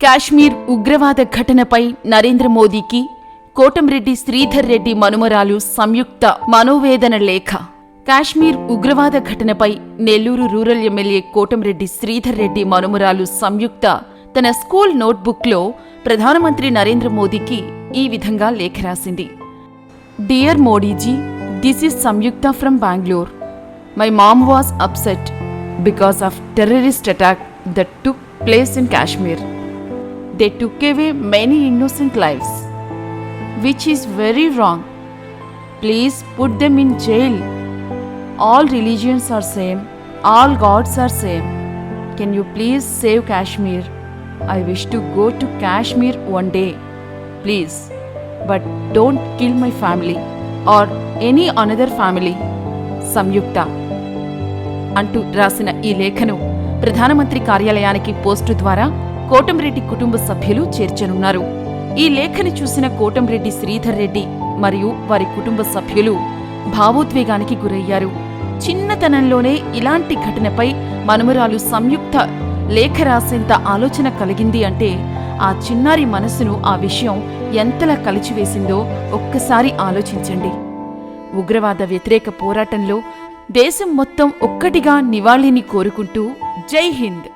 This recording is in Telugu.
కాశ్మీర్ ఉగ్రవాద ఘటనపై నరేంద్ర మోదీకి కోటంరెడ్డి శ్రీధర్ రెడ్డి మనుమరాలు సంయుక్త మనోవేదన లేఖ. కాశ్మీర్ ఉగ్రవాద ఘటనపై నెల్లూరు రూరల్ ఎమ్మెల్యే కోటంరెడ్డి శ్రీధర్ రెడ్డి మనుమరాలు సంయుక్త తన స్కూల్ నోట్బుక్లో ప్రధానమంత్రి నరేంద్ర మోదీకి ఈ విధంగా లేఖ రాసింది. Dear Modiji, this is Samyuktha from Bengaluru. My mom was upset because of terrorist attack that took place in Kashmir. They took away many innocent lives, which is very wrong. Please put them in jail. All religions are same, all gods are same. Can you please save Kashmir? I wish to go to Kashmir one day, please. But don't kill my family or any another family. Samyukta అంటూ రాసిన ఈ లేఖను ప్రధానమంత్రి కార్యాలయానికి పోస్టు ద్వారా కోటంరెడ్డి కుటుంబ సభ్యులు చేర్చనున్నారు. ఈ లేఖని చూసిన కోటంరెడ్డి శ్రీధర్ రెడ్డి మరియు వారి కుటుంబ సభ్యులు భావోద్వేగానికి గురయ్యారు. చిన్నతనంలోనే ఇలాంటి ఘటనపై మనుమరాలు సంయుక్త లేఖ రాసేంత ఆలోచన కలిగింది అంటే ఆ చిన్నారి మనసును ఆ విషయం ఎంతలా కలిచివేసిందో ఒక్కసారి ఆలోచించండి. ఉగ్రవాద వ్యతిరేక పోరాటంలో దేశం మొత్తం ఒక్కటిగా నివాళిని కోరుకుంటూ జై హింద్.